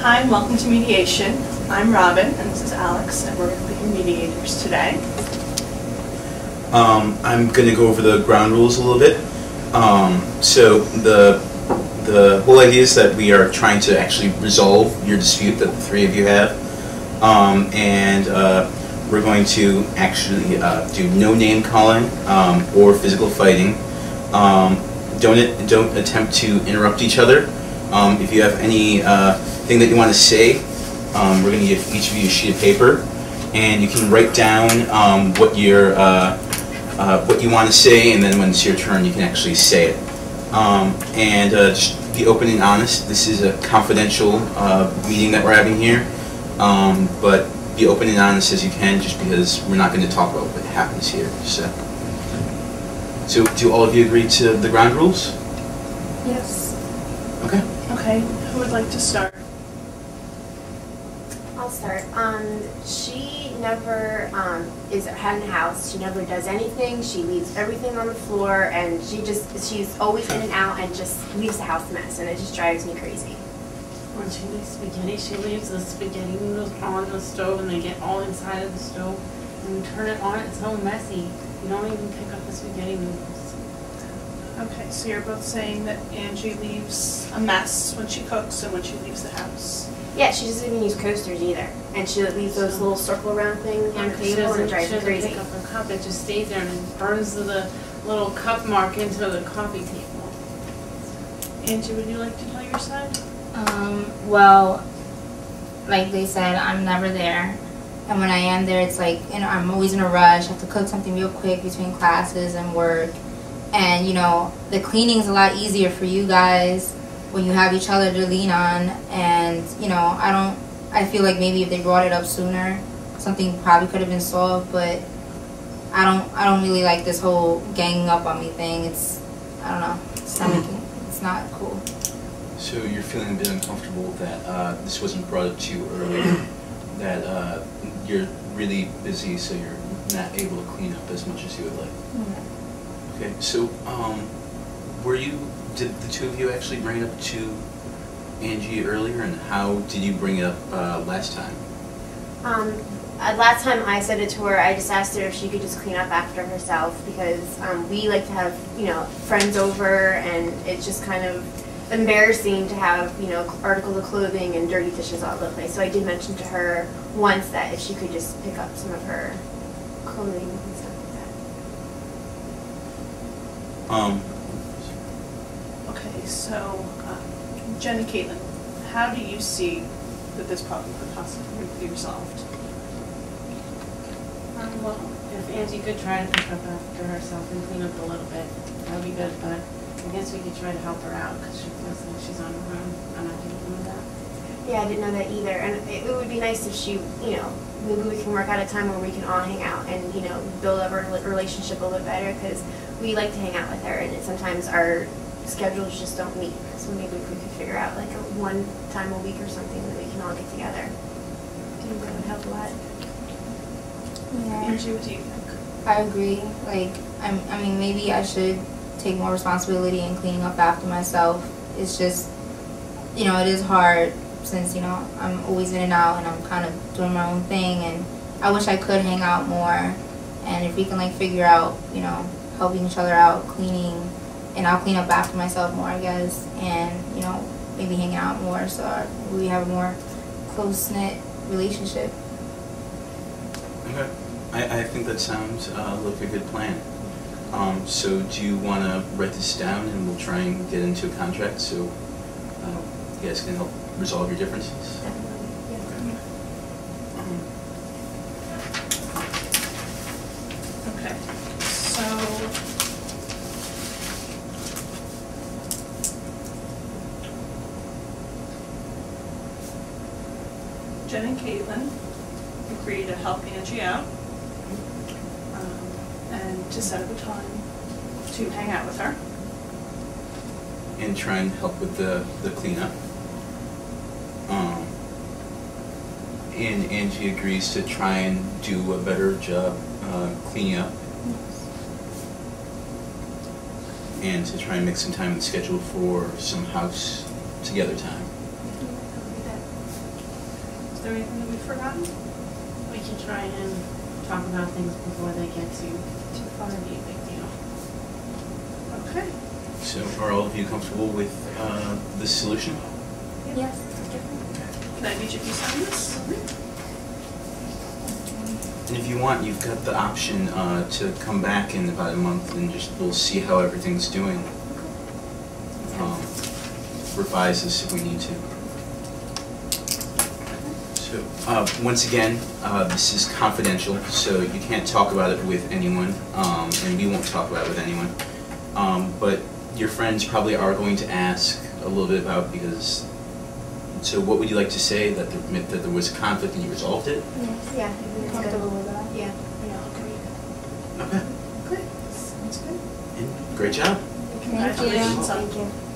Hi, and welcome to Mediation. I'm Robin, and this is Alex, and we're going to be your mediators today. I'm going to go over the ground rules a little bit. So the whole idea is that we are trying to actually resolve your dispute that the three of you have, and we're going to actually do no name calling or physical fighting. Don't attempt to interrupt each other. If you have any thing that you want to say, we're going to give each of you a sheet of paper, and you can write down what you want to say, and then when it's your turn, you can actually say it. Just be open and honest. This is a confidential meeting that we're having here, but be open and honest as you can, just because we're not going to talk about what happens here. So do all of you agree to the ground rules? Yes. Okay. Okay, who would like to start? I'll start. She never is at the house. She never does anything. She leaves everything on the floor, and she's always in and out and just leaves the house a mess, and it just drives me crazy. When she makes spaghetti, she leaves the spaghetti noodles on the stove, and they get all inside of the stove. When you turn it on, it's so messy. You don't even pick up the spaghetti noodles. Okay, so you're both saying that Angie leaves a mess when she cooks and when she leaves the house. Yeah, she doesn't even use coasters either, and she leaves those little circle round things on the table, and it drives me crazy. She doesn't pick up her cup; it just stays there and it burns the little cup mark into the coffee table. Angie, would you like to tell your side? Well, like they said, I'm never there. And when I am there, it's like, you know, I'm always in a rush. I have to cook something real quick between classes and work. And, you know, the cleaning's a lot easier for you guys when you have each other to lean on. And, you know, I feel like maybe if they brought it up sooner, something probably could have been solved. But I don't really like this whole ganging up on me thing. I don't know, it's not cool. So you're feeling a bit uncomfortable that this wasn't brought up to you earlier, that you're really busy, so you're not able to clean up as much as you would like. Mm-hmm. Okay, so did the two of you actually bring it up to Angie earlier, and how did you bring it up last time? Last time I said it to her, I just asked her if she could just clean up after herself, because we like to have, you know, friends over, and it's just kind of embarrassing to have, you know, articles of clothing and dirty dishes all over the place. So I did mention to her once that if she could just pick up some of her clothing and stuff like that. Okay, so Jen and Caitlin, how do you see that this problem could possibly be resolved? Well, if Angie could try to pick up after herself and clean up a little bit, that would be good. But I guess we could try to help her out because she feels like she's on her own. I'm not dealing with that. Yeah, I didn't know that either. And it would be nice if she, you know, maybe we can work out a time where we can all hang out and, you know, build up our relationship a little bit better, because we like to hang out with her, and sometimes our schedules just don't meet. So maybe if we could figure out like one time a week or something that we can all get together. I think that would help a lot. Yeah. Angie, what do you think? I agree. Like, I mean, maybe I should take more responsibility in cleaning up after myself. It's just, you know, it is hard since, you know, I'm always in and out and I'm kind of doing my own thing, and I wish I could hang out more. And if we can like figure out, you know, helping each other out, cleaning, and I'll clean up after myself more, I guess, and, you know, maybe hang out more so we have a more close-knit relationship. Okay, I think that sounds like a good plan. So do you want to write this down, and we'll try and get into a contract so you guys can help resolve your differences? Definitely, yeah. Okay, so Jen and Caitlin agree to help Angie out and to set up a time to hang out with her. And try and help with the cleanup. And Angie agrees to try and do a better job cleaning up. And to try and make some time in the schedule for some house together time. there anything that we've forgotten? We can try and talk about things before they get too far to be a big deal. Okay. So are all of you comfortable with this solution? Yes. Can I read you if you sign this? And if you want, you've got the option to come back in about a month and just we'll see how everything's doing. Revise this if we need to. So once again, this is confidential, so you can't talk about it with anyone, and we won't talk about it with anyone. But your friends probably are going to ask a little bit about because. So what would you like to say, that there was a conflict and you resolved it? Yes, yeah, I think it's Comfortable good. with that? Yeah. Yeah, okay. Okay. Good. Sounds good. And great job. Thank you. Congratulations on Thank you.